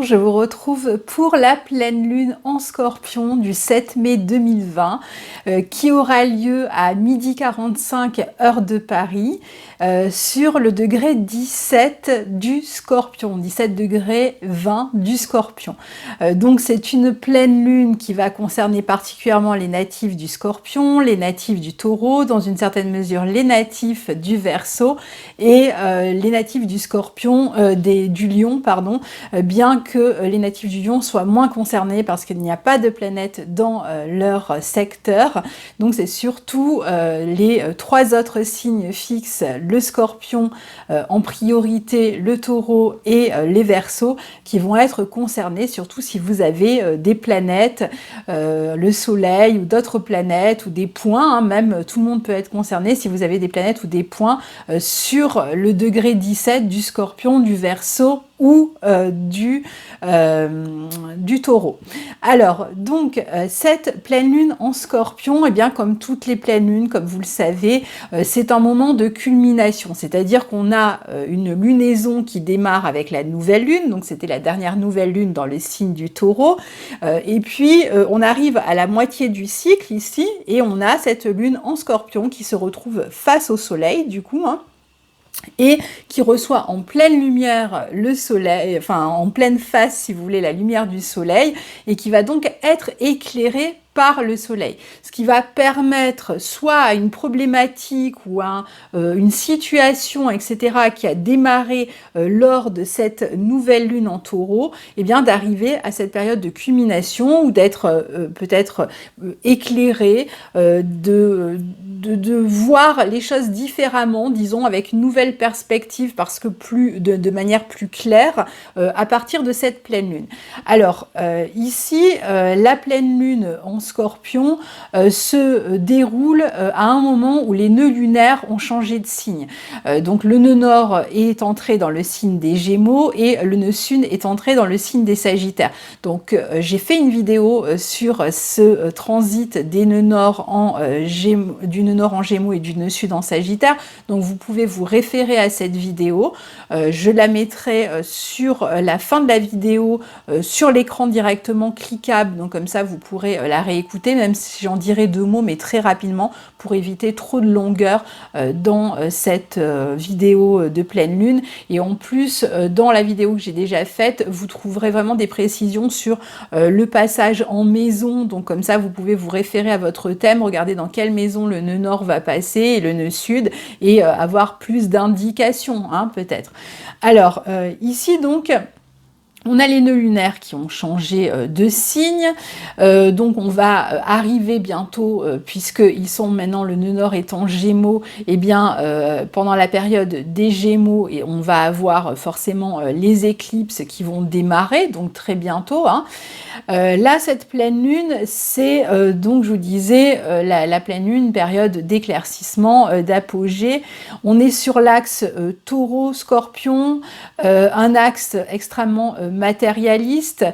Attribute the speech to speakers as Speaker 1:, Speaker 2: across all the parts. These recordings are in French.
Speaker 1: je vous retrouve pour la pleine lune en Scorpion du 7 mai 2020 qui aura lieu à 12h45 heure de Paris sur le degré 17 du Scorpion, 17 degrés 20 du Scorpion. Donc c'est une pleine lune qui va concerner particulièrement les natifs du Scorpion, les natifs du Taureau, dans une certaine mesure les natifs du Verseau et les natifs du Scorpion, du Lion, pardon, bien que les natifs du Lion soient moins concernés parce qu'il n'y a pas de planète dans leur secteur. Donc c'est surtout les trois autres signes fixes, le Scorpion en priorité, le Taureau et les Verseaux, qui vont être concernés, surtout si vous avez des planètes, le Soleil ou d'autres planètes ou des points, hein, même tout le monde peut être concerné si vous avez des planètes ou des points sur le degré 17 du Scorpion, du Verseau ou du Taureau. Alors, donc, cette pleine lune en Scorpion, eh bien, comme toutes les pleines lunes, comme vous le savez, c'est un moment de culmination, c'est-à-dire qu'on a une lunaison qui démarre avec la nouvelle lune, donc c'était la dernière nouvelle lune dans le signe du Taureau, et puis on arrive à la moitié du cycle ici, et on a cette lune en Scorpion qui se retrouve face au Soleil, du coup, hein, et qui reçoit en pleine lumière le soleil, enfin en pleine face si vous voulez la lumière du soleil, et qui va donc être éclairée par le soleil, ce qui va permettre soit à une problématique ou à une situation, etc., qui a démarré lors de cette nouvelle lune en Taureau, eh bien d'arriver à cette période de culmination ou d'être peut-être éclairé, de voir les choses différemment, disons avec une nouvelle perspective, parce que de manière plus claire, à partir de cette pleine lune. Alors ici, la pleine lune en Scorpion se déroule à un moment où les nœuds lunaires ont changé de signe. Donc le nœud nord est entré dans le signe des Gémeaux et le nœud sud est entré dans le signe des Sagittaires. Donc j'ai fait une vidéo sur ce transit des nœuds nord du nœud nord en Gémeaux et du nœud sud en Sagittaire. Donc vous pouvez vous référer à cette vidéo. Je la mettrai sur la fin de la vidéo sur l'écran directement cliquable. Donc comme ça vous pourrez la réécouter, même si j'en dirai deux mots, mais très rapidement pour éviter trop de longueur dans cette vidéo de pleine lune. Et en plus, dans la vidéo que j'ai déjà faite, vous trouverez vraiment des précisions sur le passage en maison. Donc comme ça, vous pouvez vous référer à votre thème, regarder dans quelle maison le nœud nord va passer et le nœud sud, et avoir plus d'indications, hein, peut-être. Alors, ici donc, on a les nœuds lunaires qui ont changé de signe, donc on va arriver bientôt, puisqu'ils sont maintenant, le nœud nord est en Gémeaux, et bien pendant la période des Gémeaux, et on va avoir forcément les éclipses qui vont démarrer, donc très bientôt, hein. Là, cette pleine lune, c'est donc, je vous disais, la pleine lune, période d'éclaircissement, d'apogée. On est sur l'axe Taureau-Scorpion, un axe extrêmement matérialiste,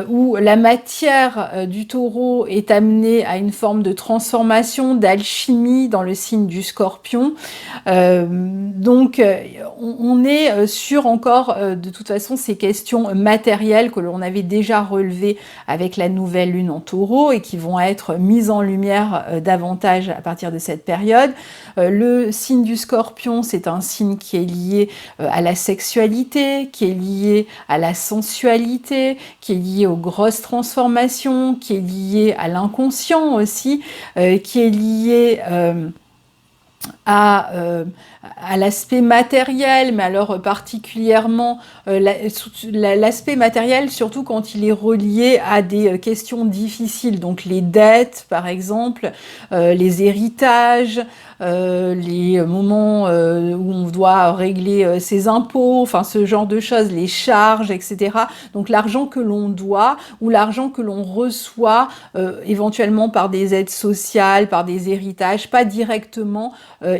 Speaker 1: où la matière du Taureau est amenée à une forme de transformation, d'alchimie dans le signe du Scorpion. Donc, on est sur encore, de toute façon, ces questions matérielles que l'on avait déjà relevées avec la nouvelle lune en Taureau et qui vont être mises en lumière davantage à partir de cette période. Le signe du Scorpion, c'est un signe qui est lié à la sexualité, qui est lié à la sensualité, qui est lié aux grosses transformations, qui est lié à l'inconscient aussi, qui est lié à l'aspect matériel, mais alors particulièrement l'aspect matériel, surtout quand il est relié à des questions difficiles, donc les dettes par exemple, les héritages, les moments où on doit régler ses impôts, enfin ce genre de choses, les charges, etc. Donc l'argent que l'on doit ou l'argent que l'on reçoit éventuellement par des aides sociales, par des héritages, pas directement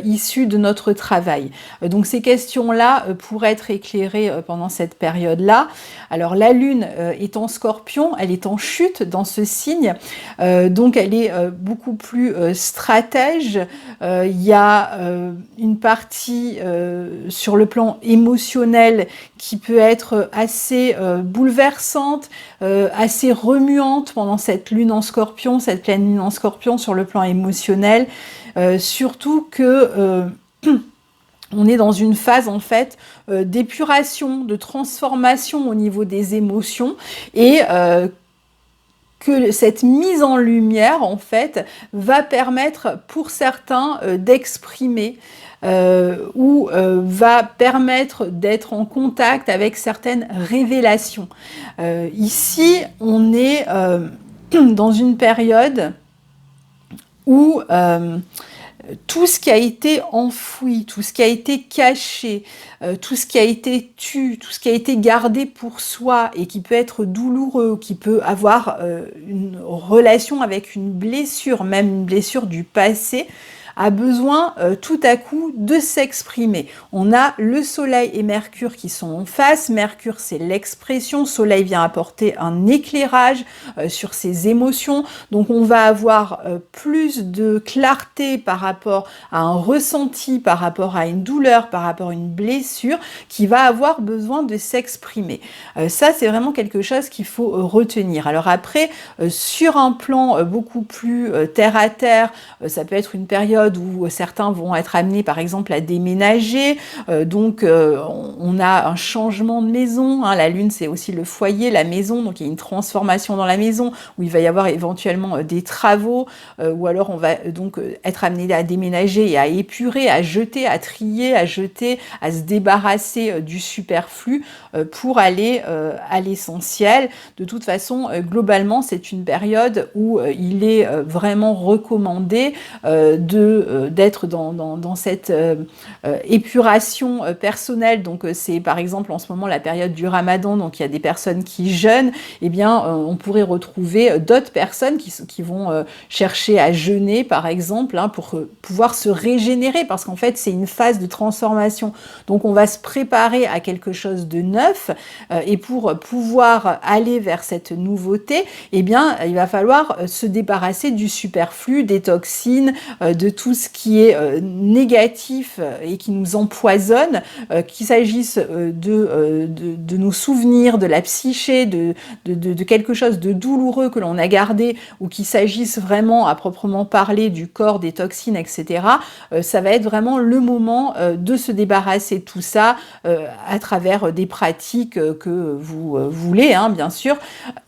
Speaker 1: issus de notre travail. Donc ces questions-là pourraient être éclairées pendant cette période-là. Alors la Lune est en Scorpion, elle est en chute dans ce signe, donc elle est beaucoup plus stratège. il y a une partie sur le plan émotionnel qui peut être assez bouleversante, assez remuante pendant cette lune en Scorpion, cette pleine lune en Scorpion sur le plan émotionnel, surtout que on est dans une phase en fait d'épuration, de transformation au niveau des émotions et que cette mise en lumière en fait va permettre pour certains d'exprimer ou va permettre d'être en contact avec certaines révélations. Ici, on est dans une période où tout ce qui a été enfoui, tout ce qui a été caché, tout ce qui a été tu, tout ce qui a été gardé pour soi et qui peut être douloureux, qui peut avoir une relation avec une blessure, même une blessure du passé, a besoin tout à coup de s'exprimer. On a le Soleil et Mercure qui sont en face. Mercure, c'est l'expression. Soleil vient apporter un éclairage sur ses émotions. Donc, on va avoir plus de clarté par rapport à un ressenti, par rapport à une douleur, par rapport à une blessure qui va avoir besoin de s'exprimer. Ça, c'est vraiment quelque chose qu'il faut retenir. Alors après, sur un plan beaucoup plus terre à terre, ça peut être une période où certains vont être amenés par exemple à déménager, donc on a un changement de maison, hein. La lune c'est aussi le foyer, la maison, donc il y a une transformation dans la maison où il va y avoir éventuellement des travaux, ou alors on va donc être amené à déménager et à épurer, à jeter, à trier, à jeter, à se débarrasser du superflu pour aller à l'essentiel. De toute façon, globalement c'est une période où il est vraiment recommandé d'être dans cette épuration personnelle. Donc c'est par exemple en ce moment la période du Ramadan, donc il y a des personnes qui jeûnent, eh bien on pourrait retrouver d'autres personnes qui vont chercher à jeûner par exemple, hein, pour pouvoir se régénérer, parce qu'en fait c'est une phase de transformation. Donc on va se préparer à quelque chose de neuf, et pour pouvoir aller vers cette nouveauté, eh bien il va falloir se débarrasser du superflu, des toxines, de tout ce qui est négatif et qui nous empoisonne, qu'il s'agisse de nos souvenirs, de la psyché, de quelque chose de douloureux que l'on a gardé, ou qu'il s'agisse vraiment à proprement parler du corps, des toxines, etc. Ça va être vraiment le moment de se débarrasser de tout ça à travers des pratiques que vous voulez, hein, bien sûr.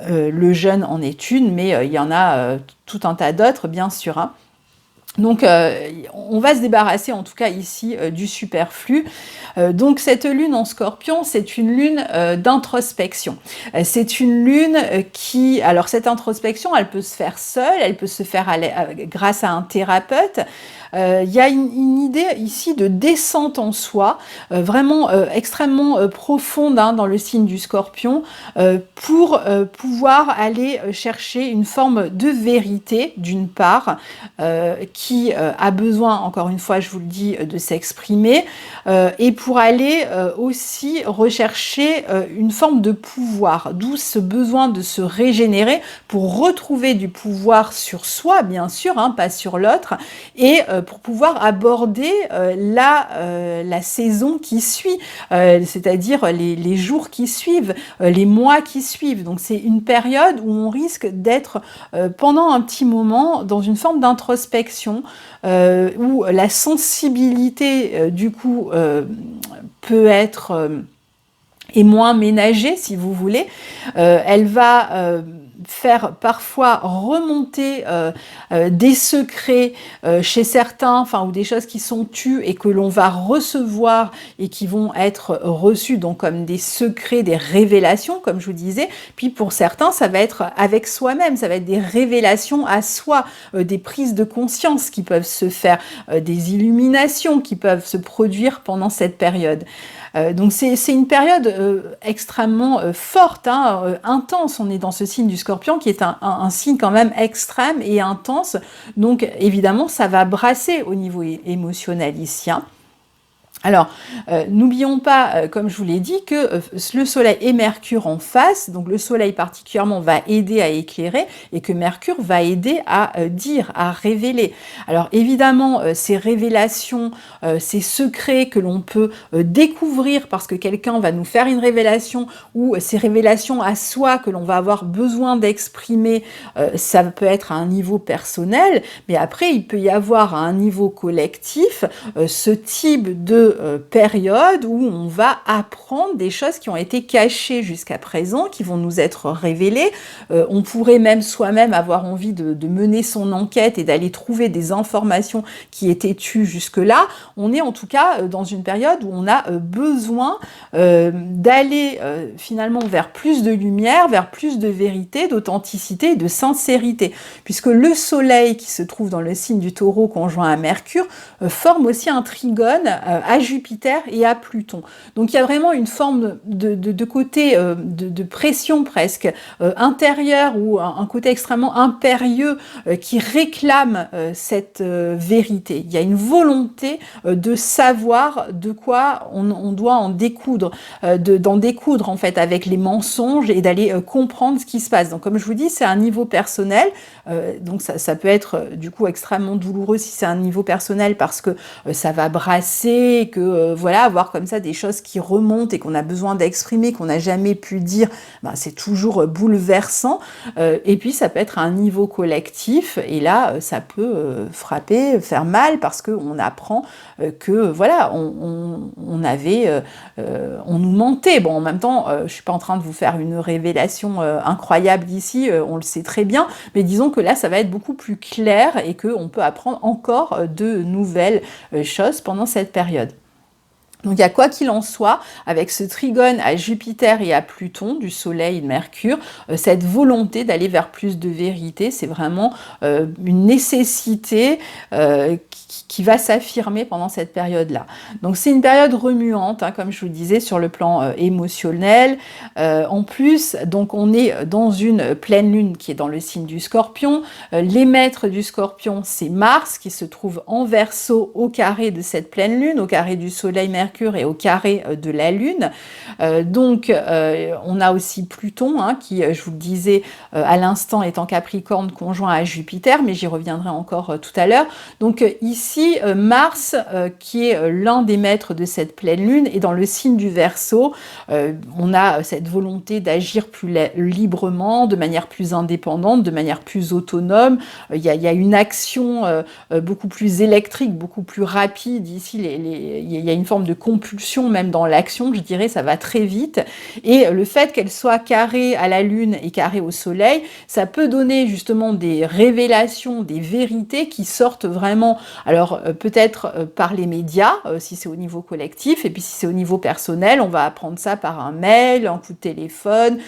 Speaker 1: Le jeûne en est une, mais il y en a tout un tas d'autres, bien sûr, hein. Donc on va se débarrasser en tout cas ici du superflu. Donc cette lune en Scorpion, c'est une lune d'introspection. C'est une lune qui, alors cette introspection, elle peut se faire seule, elle peut se faire grâce à un thérapeute. Il y a une idée ici de descente en soi, vraiment extrêmement profonde, hein, dans le signe du Scorpion, pour pouvoir aller chercher une forme de vérité, d'une part, qui a besoin, encore une fois, je vous le dis, de s'exprimer, et pour aller aussi rechercher une forme de pouvoir, d'où ce besoin de se régénérer pour retrouver du pouvoir sur soi, bien sûr, hein, pas sur l'autre, et pour pouvoir aborder la saison qui suit, c'est-à-dire les jours qui suivent, les mois qui suivent. Donc c'est une période où on risque d'être pendant un petit moment dans une forme d'introspection, où la sensibilité du coup peut être est moins ménagée, si vous voulez. Elle va faire parfois remonter des secrets chez certains, enfin, ou des choses qui sont tues et que l'on va recevoir et qui vont être reçues donc comme des secrets, des révélations, comme je vous disais. Puis pour certains, ça va être avec soi-même, ça va être des révélations à soi, des prises de conscience qui peuvent se faire, des illuminations qui peuvent se produire pendant cette période. Donc c'est une période extrêmement forte, hein, intense. On est dans ce signe du Scorpion qui est un signe quand même extrême et intense. Donc évidemment, ça va brasser au niveau émotionnel ici, hein. Alors, n'oublions pas, comme je vous l'ai dit, que le Soleil et Mercure en face, donc le Soleil particulièrement va aider à éclairer et que Mercure va aider à dire, à révéler. Alors évidemment, ces révélations, ces secrets que l'on peut découvrir parce que quelqu'un va nous faire une révélation ou ces révélations à soi que l'on va avoir besoin d'exprimer, ça peut être à un niveau personnel, mais après il peut y avoir à un niveau collectif ce type de période où on va apprendre des choses qui ont été cachées jusqu'à présent, qui vont nous être révélées. On pourrait même soi-même avoir envie de mener son enquête et d'aller trouver des informations qui étaient tues jusque-là. On est en tout cas dans une période où on a besoin d'aller finalement vers plus de lumière, vers plus de vérité, d'authenticité et de sincérité, puisque le Soleil qui se trouve dans le signe du Taureau conjoint à Mercure forme aussi un trigone à Jupiter et à Pluton. Donc il y a vraiment une forme de côté de pression presque intérieure ou un côté extrêmement impérieux qui réclame cette vérité. Il y a une volonté de savoir de quoi on doit en découdre, d'en découdre en fait avec les mensonges et d'aller comprendre ce qui se passe. Donc comme je vous dis, c'est un niveau personnel, donc ça peut être du coup extrêmement douloureux si c'est un niveau personnel parce que ça va brasser, que voilà, avoir comme ça des choses qui remontent et qu'on a besoin d'exprimer, qu'on n'a jamais pu dire, ben, c'est toujours bouleversant. Et puis ça peut être à un niveau collectif, et là ça peut frapper, faire mal, parce qu'on apprend que voilà, on avait, on nous mentait. Bon, en même temps, je suis pas en train de vous faire une révélation incroyable ici, on le sait très bien, mais disons que là ça va être beaucoup plus clair et qu'on peut apprendre encore de nouvelles choses pendant cette période. Donc il y a quoi qu'il en soit, avec ce trigone à Jupiter et à Pluton, du Soleil et de Mercure, cette volonté d'aller vers plus de vérité, c'est vraiment une nécessité qui va s'affirmer pendant cette période-là. Donc c'est une période remuante, hein, comme je vous disais, sur le plan émotionnel. En plus, donc on est dans une pleine lune qui est dans le signe du Scorpion. Les maîtres du Scorpion, c'est Mars, qui se trouve en Verseau au carré de cette pleine lune, au carré du Soleil, Mercure et au carré de la Lune. Donc on a aussi Pluton, hein, qui, je vous le disais à l'instant, est en Capricorne conjoint à Jupiter, mais j'y reviendrai encore tout à l'heure. Donc ici, Mars, qui est l'un des maîtres de cette pleine lune, est dans le signe du Verseau. On a cette volonté d'agir plus librement, de manière plus indépendante, de manière plus autonome. Il y a une action beaucoup plus électrique, beaucoup plus rapide. Ici, il y a une forme de compulsion même dans l'action, je dirais, ça va très vite. Et le fait qu'elle soit carrée à la Lune et carrée au Soleil, ça peut donner justement des révélations, des vérités qui sortent vraiment, alors peut-être par les médias, si c'est au niveau collectif, et puis si c'est au niveau personnel, on va apprendre ça par un mail, un coup de téléphone,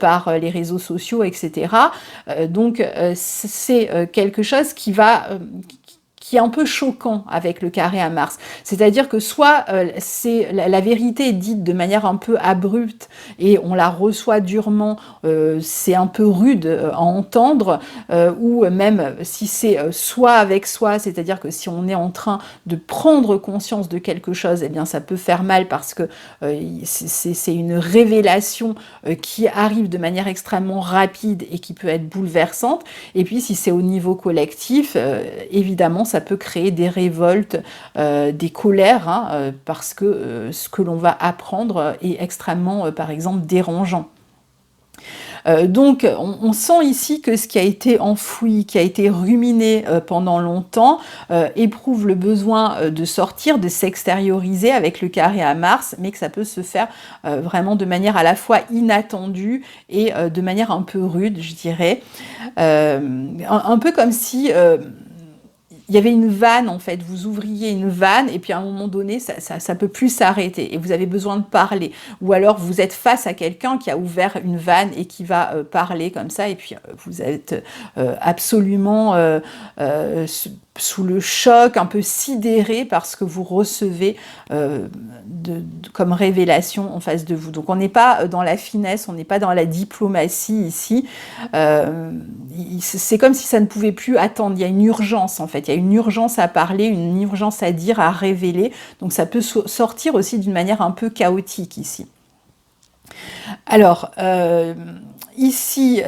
Speaker 1: par les réseaux sociaux, etc. Donc c'est quelque chose qui est un peu choquant avec le carré à Mars. C'est-à-dire que soit la vérité est dite de manière un peu abrupte et on la reçoit durement, c'est un peu rude à entendre, ou même si c'est soi avec soi, c'est-à-dire que si on est en train de prendre conscience de quelque chose, eh bien ça peut faire mal parce que c'est une révélation qui arrive de manière extrêmement rapide et qui peut être bouleversante. Et puis si c'est au niveau collectif, évidemment ça peut créer des révoltes, des colères, hein, parce que ce que l'on va apprendre est extrêmement, par exemple, dérangeant. Donc on sent ici que ce qui a été enfoui, qui a été ruminé pendant longtemps, éprouve le besoin de sortir, de s'extérioriser avec le carré à Mars, mais que ça peut se faire vraiment de manière à la fois inattendue et de manière un peu rude, je dirais. Un peu comme si il y avait une vanne en fait, vous ouvriez une vanne et puis à un moment donné ça peut plus s'arrêter et vous avez besoin de parler, ou alors vous êtes face à quelqu'un qui a ouvert une vanne et qui va parler comme ça et puis vous êtes absolument sous le choc, un peu sidéré par ce que vous recevez comme révélation en face de vous. Donc on n'est pas dans la finesse, on n'est pas dans la diplomatie ici. C'est comme si ça ne pouvait plus attendre. Il y a une urgence en fait, il y a une urgence à parler, une urgence à dire, à révéler. Donc ça peut sortir aussi d'une manière un peu chaotique ici. Alors, ici,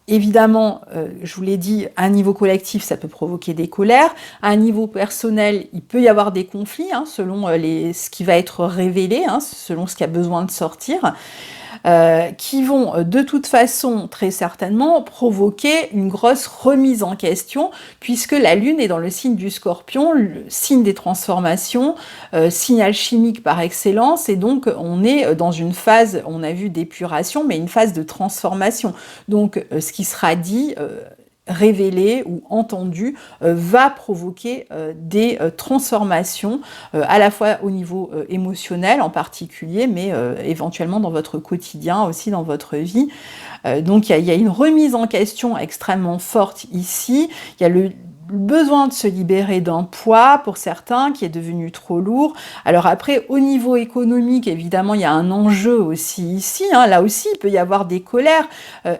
Speaker 1: évidemment, je vous l'ai dit, à un niveau collectif, ça peut provoquer des colères. À un niveau personnel, il peut y avoir des conflits, hein, selon ce qui va être révélé, hein, selon ce qui a besoin de sortir. Qui vont de toute façon très certainement provoquer une grosse remise en question, puisque la Lune est dans le signe du Scorpion, le signe des transformations, signe alchimique par excellence, et donc on est dans une phase, on a vu d'épuration, mais une phase de transformation. Donc ce qui sera dit révélé ou entendu va provoquer des transformations à la fois au niveau émotionnel en particulier, mais éventuellement dans votre quotidien, aussi dans votre vie. Donc il y a une remise en question extrêmement forte ici. Il y a le besoin de se libérer d'un poids pour certains qui est devenu trop lourd. Alors après, au niveau économique, évidemment, il y a un enjeu aussi ici. Hein. Là aussi, il peut y avoir des colères.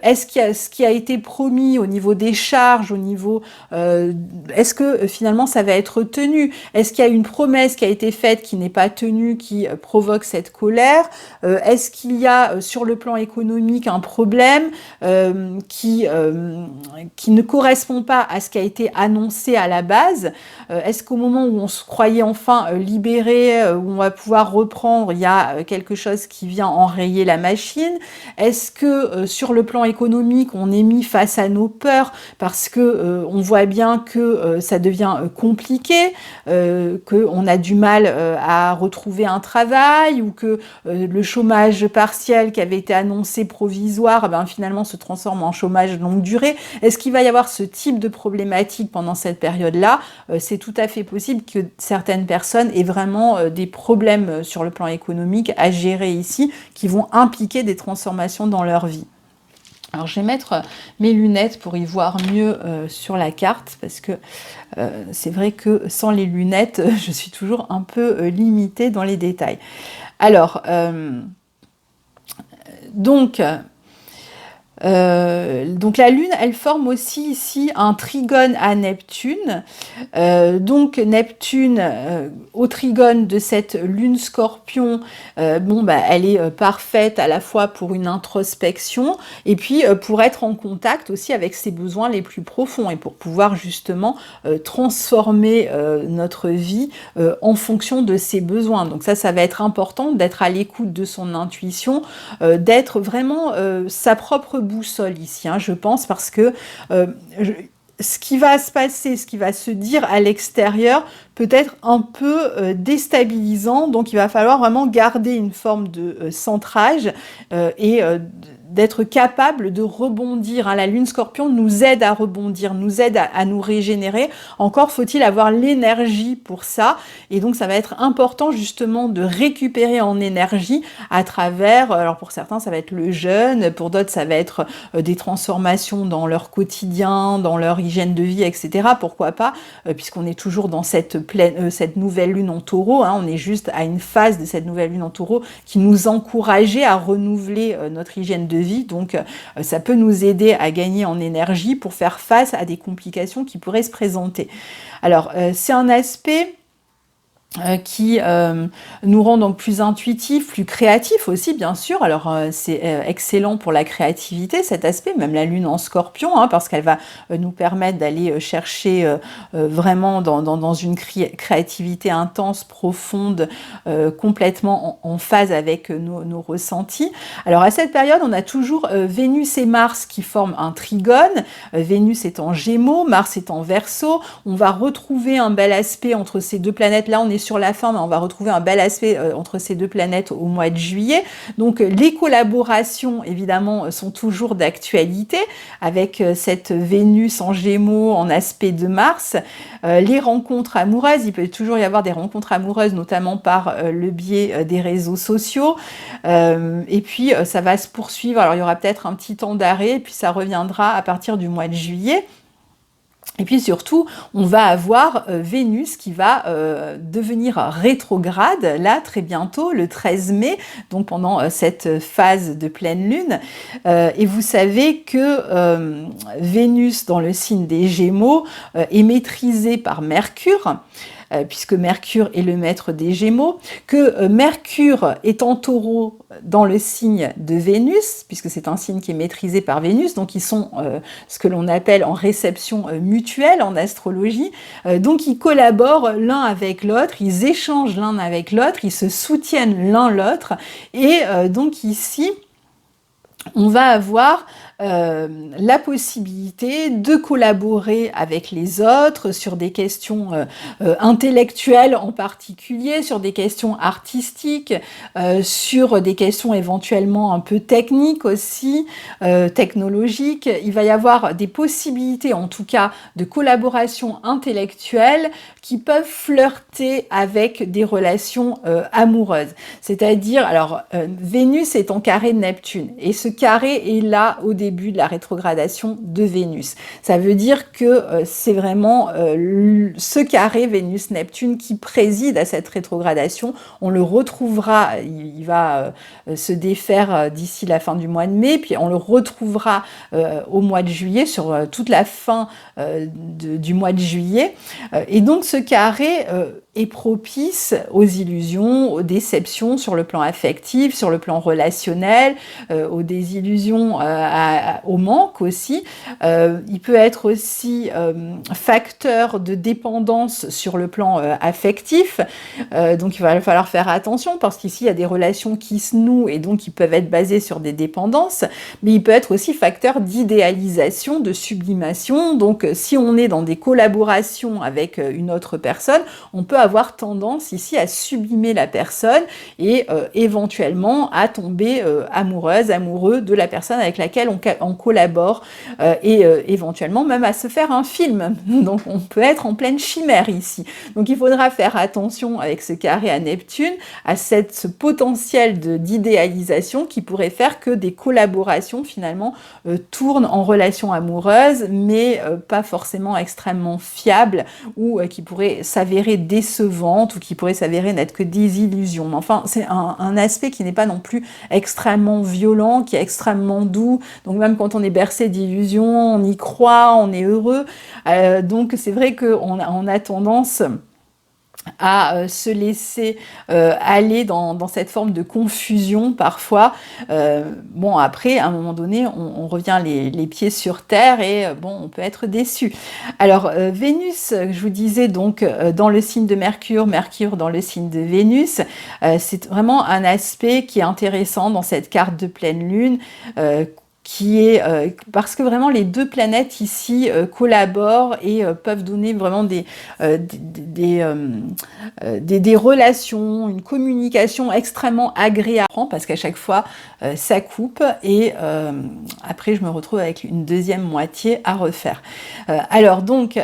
Speaker 1: Est-ce qu'il y a ce qui a été promis au niveau des charges, au niveau... est-ce que finalement ça va être tenu? Est-ce qu'il y a une promesse qui a été faite qui n'est pas tenue, qui provoque cette colère? Est-ce qu'il y a sur le plan économique un problème qui ne correspond pas à ce qui a été annoncé à la base? Est-ce qu'au moment où on se croyait enfin libéré, où on va pouvoir reprendre, il y a quelque chose qui vient enrayer la machine? Est-ce que sur le plan économique, on est mis face à nos peurs parce que on voit bien que ça devient compliqué, qu'on a du mal à retrouver un travail, ou que le chômage partiel qui avait été annoncé provisoire, ben, finalement se transforme en chômage longue durée? Est-ce qu'il va y avoir ce type de problématique pendant cette période-là? C'est tout à fait possible que certaines personnes aient vraiment des problèmes sur le plan économique à gérer ici, qui vont impliquer des transformations dans leur vie. Alors je vais mettre mes lunettes pour y voir mieux sur la carte, parce que c'est vrai que sans les lunettes, je suis toujours un peu limitée dans les détails. Alors, donc la Lune, elle forme aussi ici un trigone à Neptune. Donc Neptune, au trigone de cette Lune Scorpion, elle est parfaite à la fois pour une introspection et puis pour être en contact aussi avec ses besoins les plus profonds et pour pouvoir justement transformer notre vie en fonction de ses besoins. Donc ça va être important d'être à l'écoute de son intuition, d'être vraiment sa propre boussole ici, hein, je pense, parce que ce qui va se passer, ce qui va se dire à l'extérieur peut être un peu déstabilisant, donc il va falloir vraiment garder une forme de centrage et d'être capable de rebondir. Hein. La Lune Scorpion nous aide à rebondir, nous aide à nous régénérer. Encore faut-il avoir l'énergie pour ça. Et donc, ça va être important justement de récupérer en énergie à travers, alors pour certains, ça va être le jeûne, pour d'autres, ça va être des transformations dans leur quotidien, dans leur hygiène de vie, etc. Pourquoi pas, puisqu'on est toujours dans cette nouvelle Lune en Taureau. Hein. On est juste à une phase de cette nouvelle Lune en Taureau qui nous encourageait à renouveler notre hygiène de vie, donc ça peut nous aider à gagner en énergie pour faire face à des complications qui pourraient se présenter. Alors c'est un aspect qui nous rend donc plus intuitifs, plus créatifs aussi, bien sûr. Alors c'est excellent pour la créativité, cet aspect, même la Lune en Scorpion, hein, parce qu'elle va nous permettre d'aller chercher vraiment dans une créativité intense, profonde, complètement en phase avec nos ressentis. Alors à cette période, on a toujours Vénus et Mars qui forment un trigone. Vénus est en Gémeaux, Mars est en Verseau. On va retrouver un bel aspect entre ces deux planètes. Là, on est sur la fin, mais on va retrouver un bel aspect entre ces deux planètes au mois de juillet. Donc les collaborations, évidemment, sont toujours d'actualité, avec cette Vénus en Gémeaux en aspect de Mars. Les rencontres amoureuses, il peut toujours y avoir des rencontres amoureuses, notamment par le biais des réseaux sociaux. Et puis, ça va se poursuivre. Alors, il y aura peut-être un petit temps d'arrêt, et puis ça reviendra à partir du mois de juillet. Et puis surtout, on va avoir Vénus qui va devenir rétrograde, là, très bientôt, le 13 mai, donc pendant cette phase de pleine lune. Et vous savez que Vénus, dans le signe des Gémeaux, est maîtrisée par Mercure, puisque Mercure est le maître des Gémeaux, que Mercure est en Taureau dans le signe de Vénus, puisque c'est un signe qui est maîtrisé par Vénus, donc ils sont ce que l'on appelle en réception mutuelle en astrologie, donc ils collaborent l'un avec l'autre, ils échangent l'un avec l'autre, ils se soutiennent l'un l'autre, et donc ici, on va avoir la possibilité de collaborer avec les autres sur des questions intellectuelles en particulier, sur des questions artistiques, sur des questions éventuellement un peu techniques aussi, technologiques. Il va y avoir des possibilités en tout cas de collaboration intellectuelle qui peuvent flirter avec des relations amoureuses. C'est-à-dire, alors Vénus est en carré de Neptune et ce carré est là au début de la rétrogradation de Vénus. Ça veut dire que c'est vraiment ce carré Vénus-Neptune qui préside à cette rétrogradation. On le retrouvera, il va se défaire d'ici la fin du mois de mai, puis on le retrouvera au mois de juillet, sur toute la fin du mois de juillet. Et donc ce carré est propice aux illusions, aux déceptions sur le plan affectif, sur le plan relationnel, aux désillusions, au manque aussi. Il peut être aussi facteur de dépendance sur le plan affectif. Donc il va falloir faire attention parce qu'ici il y a des relations qui se nouent et donc qui peuvent être basées sur des dépendances, mais il peut être aussi facteur d'idéalisation, de sublimation. Donc si on est dans des collaborations avec une autre personne, on peut avoir tendance ici à sublimer la personne et éventuellement à tomber amoureuse, amoureux de la personne avec laquelle on collabore et éventuellement même à se faire un film. Donc on peut être en pleine chimère ici. Donc il faudra faire attention avec ce carré à Neptune à ce potentiel d'idéalisation qui pourrait faire que des collaborations finalement tournent en relation amoureuse mais pas forcément extrêmement fiables ou qui pourraient s'avérer décevantes ou qui pourraient s'avérer n'être que des illusions. Enfin, c'est un aspect qui n'est pas non plus extrêmement violent, qui est extrêmement doux. Donc même quand on est bercé d'illusions, on y croit, on est heureux. Donc c'est vrai qu'on a tendance à se laisser aller dans cette forme de confusion parfois. Bon, après, à un moment donné, on revient les pieds sur terre et bon, on peut être déçu. Alors, Vénus, je vous disais donc dans le signe de Mercure, Mercure dans le signe de Vénus, c'est vraiment un aspect qui est intéressant dans cette carte de pleine lune, qui est parce que vraiment les deux planètes ici collaborent et peuvent donner vraiment des relations, une communication extrêmement agréable, parce qu'à chaque fois ça coupe et après je me retrouve avec une deuxième moitié à refaire. Alors donc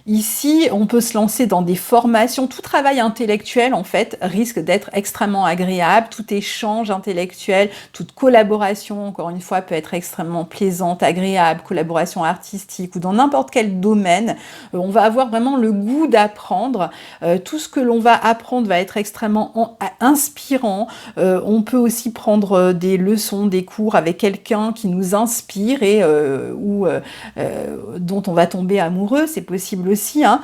Speaker 1: ici on peut se lancer dans des formations, tout travail intellectuel en fait risque d'être extrêmement agréable, tout échange intellectuel, toute collaboration encore une fois peut être extrêmement plaisante, agréable, collaboration artistique ou dans n'importe quel domaine, on va avoir vraiment le goût d'apprendre. Tout ce que l'on va apprendre va être extrêmement inspirant. On peut aussi prendre des leçons, des cours avec quelqu'un qui nous inspire et ou dont on va tomber amoureux, c'est possible aussi. Hein.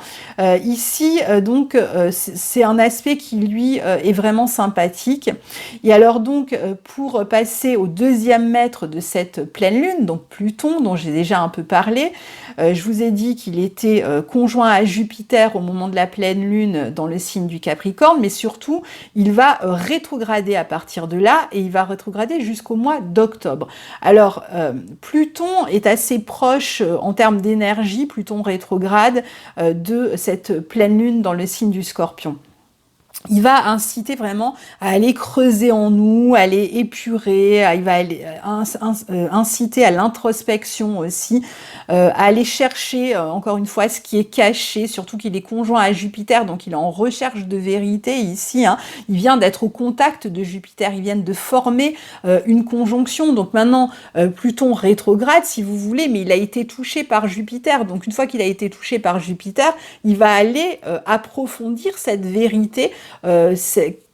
Speaker 1: Ici, donc, c'est un aspect qui, lui, est vraiment sympathique. Et alors donc, pour passer au deuxième maître de cette pleine lune, donc Pluton, dont j'ai déjà un peu parlé, je vous ai dit qu'il était conjoint à Jupiter au moment de la pleine lune dans le signe du Capricorne, mais surtout, il va rétrograder à partir de là, et il va rétrograder jusqu'au mois d'octobre. Alors, Pluton est assez proche en termes d'énergie, Pluton rétrograde, de cette pleine lune dans le signe du Scorpion. il va inciter vraiment à aller creuser en nous, à aller épurer, il va aller, inciter à l'introspection aussi, à aller chercher, encore une fois, ce qui est caché, surtout qu'il est conjoint à Jupiter, donc il est en recherche de vérité ici, hein. Il vient d'être au contact de Jupiter, ils viennent de former une conjonction, donc maintenant, Pluton rétrograde, si vous voulez, mais il a été touché par Jupiter, donc une fois qu'il a été touché par Jupiter, il va aller approfondir cette vérité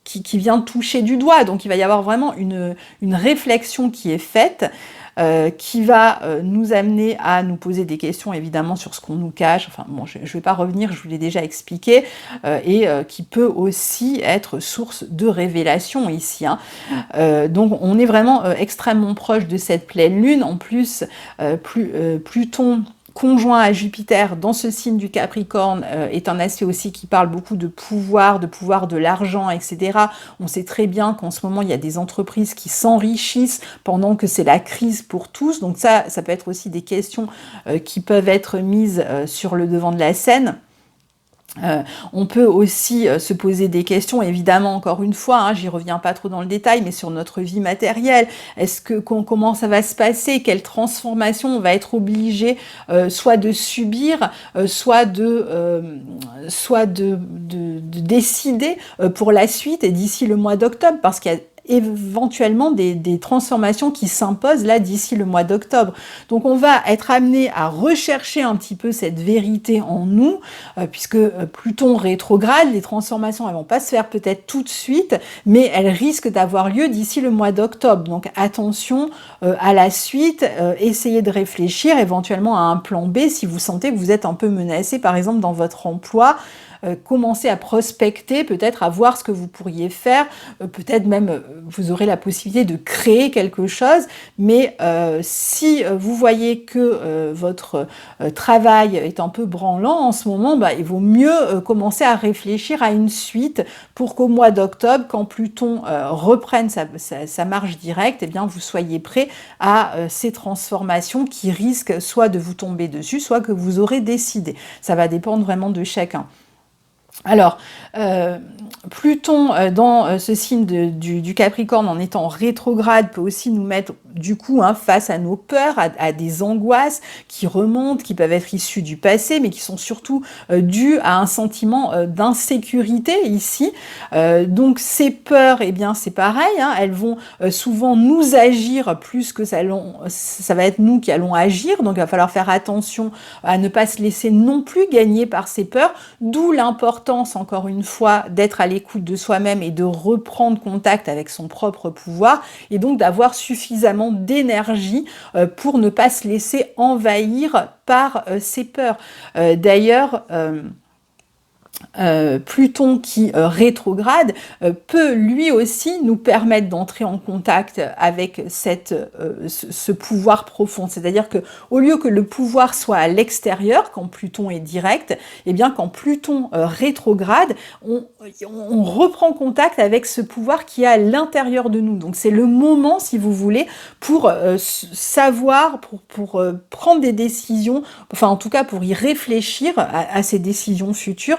Speaker 1: qui vient toucher du doigt. Donc il va y avoir vraiment une réflexion qui est faite, qui va nous amener à nous poser des questions évidemment sur ce qu'on nous cache. Enfin bon, je ne vais pas revenir, je vous l'ai déjà expliqué, et qui peut aussi être source de révélation ici, hein. Donc on est vraiment extrêmement proche de cette pleine lune. En plus, Pluton conjoint à Jupiter dans ce signe du Capricorne est un aspect aussi qui parle beaucoup de pouvoir de l'argent, etc. On sait très bien qu'en ce moment, il y a des entreprises qui s'enrichissent pendant que c'est la crise pour tous. Donc ça peut être aussi des questions qui peuvent être mises sur le devant de la scène. On peut aussi se poser des questions, évidemment, encore une fois, hein, j'y reviens pas trop dans le détail, mais sur notre vie matérielle. Comment ça va se passer? Quelle transformation on va être obligé soit de subir, soit de décider pour la suite et d'ici le mois d'octobre, parce qu'il y a éventuellement des transformations qui s'imposent là d'ici le mois d'octobre. Donc on va être amené à rechercher un petit peu cette vérité en nous, puisque Pluton rétrograde, les transformations elles vont pas se faire peut-être tout de suite, mais elles risquent d'avoir lieu d'ici le mois d'octobre. Donc attention à la suite, essayez de réfléchir éventuellement à un plan B si vous sentez que vous êtes un peu menacé, par exemple dans votre emploi. Commencer à prospecter, peut-être à voir ce que vous pourriez faire, peut-être même vous aurez la possibilité de créer quelque chose, mais si vous voyez que votre travail est un peu branlant en ce moment, il vaut mieux commencer à réfléchir à une suite pour qu'au mois d'octobre, quand Pluton reprenne sa marche directe, eh bien, vous soyez prêt à ces transformations qui risquent soit de vous tomber dessus, soit que vous aurez décidé. Ça va dépendre vraiment de chacun. Alors, Pluton dans ce signe du Capricorne en étant rétrograde peut aussi nous mettre du coup face à nos peurs, à des angoisses qui remontent, qui peuvent être issues du passé, mais qui sont surtout dues à un sentiment d'insécurité ici. Donc ces peurs, eh bien c'est pareil, hein, elles vont souvent nous agir plus que ça va être nous qui allons agir, donc il va falloir faire attention à ne pas se laisser non plus gagner par ces peurs, d'où l'importance encore une fois d'être à l'écoute de soi-même et de reprendre contact avec son propre pouvoir, et donc d'avoir suffisamment d'énergie pour ne pas se laisser envahir par ces peurs. D'ailleurs, Pluton qui rétrograde peut lui aussi nous permettre d'entrer en contact avec ce pouvoir profond. C'est-à-dire que au lieu que le pouvoir soit à l'extérieur, quand Pluton est direct, eh bien quand Pluton rétrograde, on reprend contact avec ce pouvoir qui est à l'intérieur de nous. Donc c'est le moment, si vous voulez, pour savoir, pour prendre des décisions, enfin en tout cas pour y réfléchir à ces décisions futures,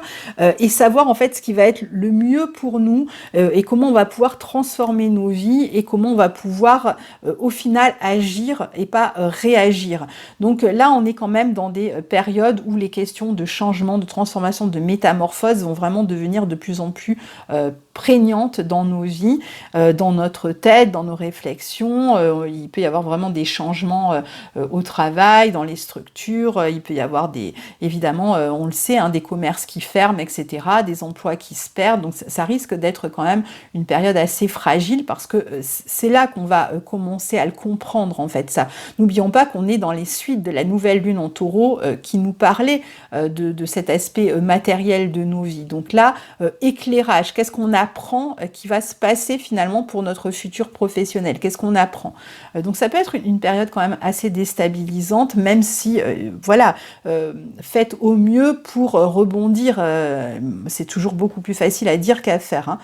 Speaker 1: et savoir en fait ce qui va être le mieux pour nous et comment on va pouvoir transformer nos vies et comment on va pouvoir au final agir et pas réagir. Donc là on est quand même dans des périodes où les questions de changement, de transformation, de métamorphose vont vraiment devenir de plus en plus prégnantes dans nos vies, dans notre tête, dans nos réflexions. Il peut y avoir vraiment des changements au travail, dans les structures, il peut y avoir évidemment, on le sait, des commerces qui ferment, etc., des emplois qui se perdent, donc ça risque d'être quand même une période assez fragile parce que c'est là qu'on va commencer à le comprendre en fait ça. N'oublions pas qu'on est dans les suites de la nouvelle lune en taureau qui nous parlait de cet aspect matériel de nos vies. Donc là, éclairage, qu'est-ce qu'on apprend qui va se passer finalement pour notre futur professionnel? Qu'est-ce qu'on apprend? Donc ça peut être une période quand même assez déstabilisante, même si, voilà, faites au mieux pour rebondir. C'est toujours beaucoup plus facile à dire qu'à faire, hein.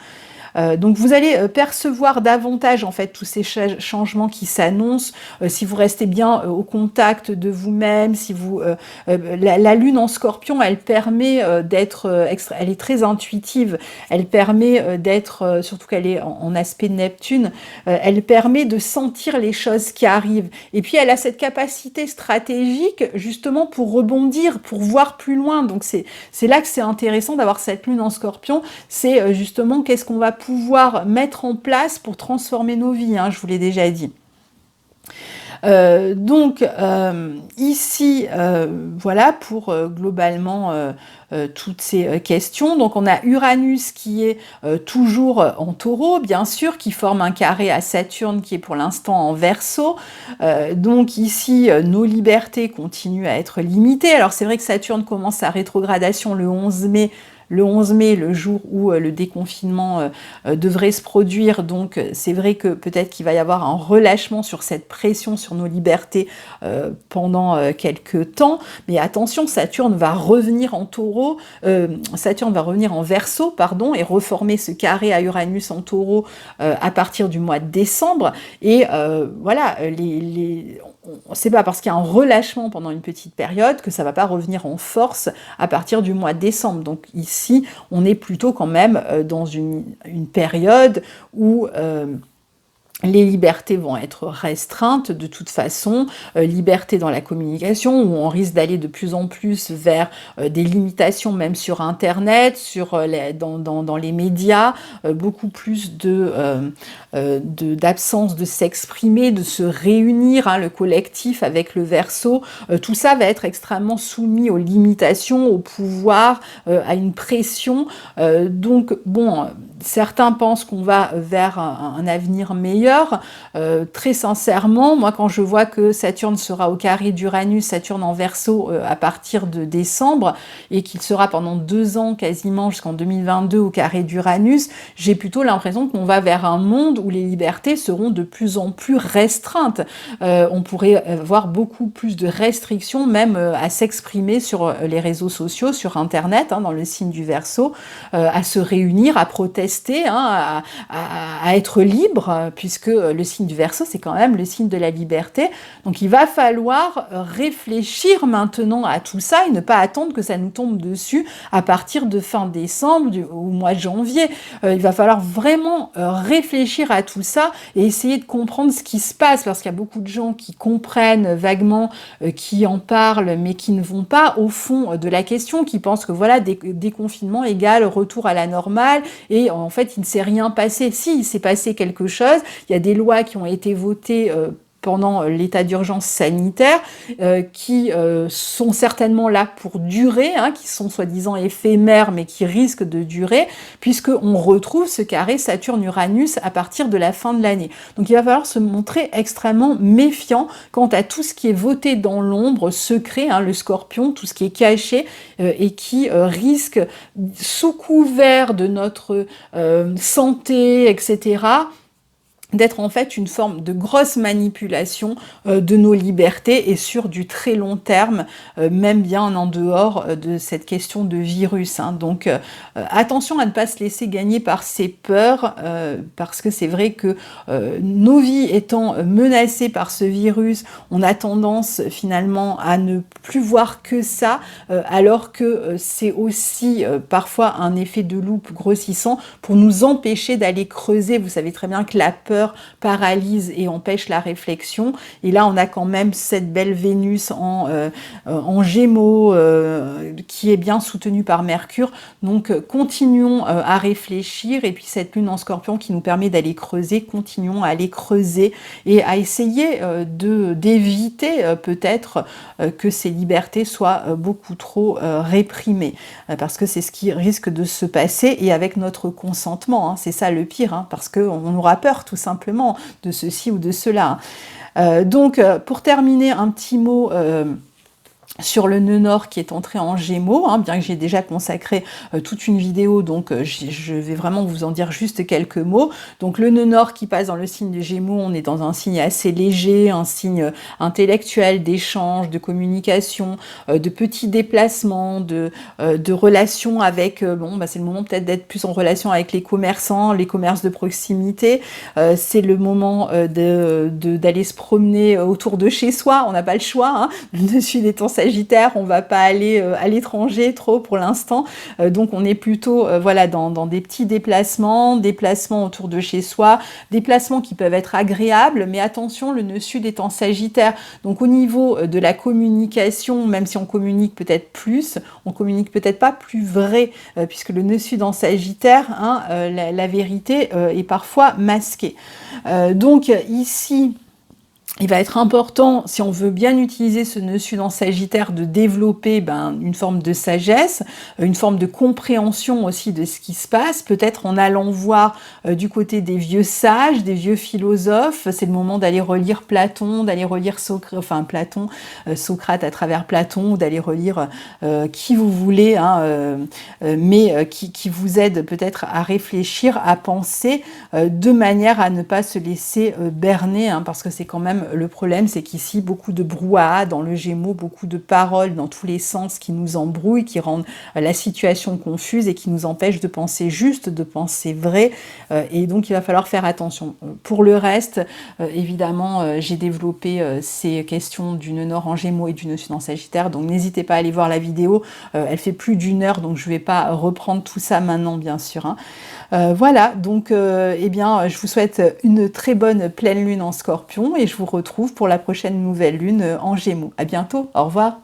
Speaker 1: Donc vous allez percevoir davantage en fait tous ces changements qui s'annoncent, si vous restez bien au contact de vous-même, si vous la lune en Scorpion, elle permet d'être elle est très intuitive, elle permet d'être, surtout qu'elle est en aspect Neptune, elle permet de sentir les choses qui arrivent, et puis elle a cette capacité stratégique justement pour rebondir, pour voir plus loin. Donc c'est là que c'est intéressant d'avoir cette lune en Scorpion, c'est justement qu'est-ce qu'on va pouvoir mettre en place pour transformer nos vies, hein, je vous l'ai déjà dit. Ici, voilà pour globalement toutes ces questions. Donc on a Uranus qui est toujours en Taureau, bien sûr, qui forme un carré à Saturne qui est pour l'instant en Verseau. Donc ici, nos libertés continuent à être limitées. Alors c'est vrai que Saturne commence sa rétrogradation le 11 mai, le jour où le déconfinement devrait se produire. Donc c'est vrai que peut-être qu'il va y avoir un relâchement sur cette pression sur nos libertés pendant quelques temps. Mais attention, Saturne va revenir en Taureau, Saturne va revenir en Verseau, pardon, et reformer ce carré à Uranus en Taureau à partir du mois de décembre. Et voilà, c'est pas parce qu'il y a un relâchement pendant une petite période que ça va pas revenir en force à partir du mois de décembre. Donc ici, on est plutôt quand même dans une période où les libertés vont être restreintes de toute façon, liberté dans la communication, où on risque d'aller de plus en plus vers des limitations même sur Internet, dans les médias, beaucoup plus d'absence de s'exprimer, de se réunir, hein, le collectif avec le Verseau, tout ça va être extrêmement soumis aux limitations, au pouvoir, à une pression. Donc bon, certains pensent qu'on va vers un avenir meilleur. Très sincèrement, moi quand je vois que Saturne sera au carré d'Uranus, Saturne en Verseau à partir de décembre, et qu'il sera pendant 2 ans quasiment jusqu'en 2022 au carré d'Uranus, j'ai plutôt l'impression qu'on va vers un monde où les libertés seront de plus en plus restreintes. On pourrait avoir beaucoup plus de restrictions même à s'exprimer sur les réseaux sociaux, sur Internet, hein, dans le signe du Verseau, à se réunir, à protester, hein, à être libre, puisque le signe du Verseau, c'est quand même le signe de la liberté. Donc il va falloir réfléchir maintenant à tout ça et ne pas attendre que ça nous tombe dessus à partir de fin décembre ou mois de janvier. Il va falloir vraiment réfléchir à tout ça et essayer de comprendre ce qui se passe, parce qu'il y a beaucoup de gens qui comprennent vaguement, qui en parlent, mais qui ne vont pas au fond de la question, qui pensent que voilà, déconfinement égale retour à la normale, et en fait il ne s'est rien passé. Si, il s'est passé quelque chose, il y a des lois qui ont été votées pendant l'état d'urgence sanitaire, qui sont certainement là pour durer, hein, qui sont soi-disant éphémères, mais qui risquent de durer, puisqu'on retrouve ce carré Saturne-Uranus à partir de la fin de l'année. Donc il va falloir se montrer extrêmement méfiant quant à tout ce qui est voté dans l'ombre, secret, hein, le Scorpion, tout ce qui est caché, et qui risque, sous couvert de notre santé, etc., d'être en fait une forme de grosse manipulation de nos libertés, et sur du très long terme, même bien en dehors de cette question de virus, hein. Donc attention à ne pas se laisser gagner par ces peurs, parce que c'est vrai que nos vies étant menacées par ce virus, on a tendance finalement à ne plus voir que ça, alors que c'est aussi parfois un effet de loupe grossissant pour nous empêcher d'aller creuser. Vous savez très bien que la peur paralyse et empêche la réflexion, et là on a quand même cette belle Vénus en Gémeaux qui est bien soutenue par Mercure. Donc continuons à réfléchir, et puis cette lune en Scorpion qui nous permet d'aller creuser, continuons à aller creuser et à essayer d'éviter peut-être que ces libertés soient beaucoup trop réprimées, parce que c'est ce qui risque de se passer, et avec notre consentement, hein, c'est ça le pire, hein, parce qu'on aura peur tout simplement de ceci ou de cela. Donc pour terminer, un petit mot sur le nœud nord qui est entré en Gémeaux, hein, bien que j'ai déjà consacré toute une vidéo, donc je vais vraiment vous en dire juste quelques mots. Donc le nœud nord qui passe dans le signe de Gémeaux, on est dans un signe assez léger, un signe intellectuel, d'échange, de communication, de petits déplacements, de relations avec, bon, bah, c'est le moment peut-être d'être plus en relation avec les commerçants, les commerces de proximité, c'est le moment d'aller se promener autour de chez soi, on n'a pas le choix, hein. Le sud étant Sagittaire, on va pas aller à l'étranger trop pour l'instant, donc on est plutôt voilà, dans des petits déplacements autour de chez soi, déplacements qui peuvent être agréables, mais attention, le nœud sud est en Sagittaire, donc au niveau de la communication, même si on communique peut-être plus, on communique peut-être pas plus vrai, puisque le nœud sud en Sagittaire, hein, la vérité est parfois masquée. Donc ici, il va être important, si on veut bien utiliser ce nœud sud en Sagittaire, de développer une forme de sagesse, une forme de compréhension aussi de ce qui se passe, peut-être en allant voir du côté des vieux sages, des vieux philosophes. C'est le moment d'aller relire Platon, d'aller relire Socrate à travers Platon, ou d'aller relire qui vous voulez, hein, mais qui vous aide peut-être à réfléchir, à penser, de manière à ne pas se laisser berner, hein, parce que c'est quand même le problème, c'est qu'ici, beaucoup de brouhaha dans le Gémeaux, beaucoup de paroles dans tous les sens qui nous embrouillent, qui rendent la situation confuse et qui nous empêchent de penser juste, de penser vrai, et donc il va falloir faire attention. Pour le reste, évidemment, j'ai développé ces questions du nœud nord en Gémeaux et du nœud sud en Sagittaire, donc n'hésitez pas à aller voir la vidéo, elle fait plus d'1 heure, donc je ne vais pas reprendre tout ça maintenant, bien sûr, hein. Voilà, donc eh bien, je vous souhaite une très bonne pleine lune en Scorpion et je vous retrouve pour la prochaine nouvelle lune en Gémeaux. À bientôt, au revoir.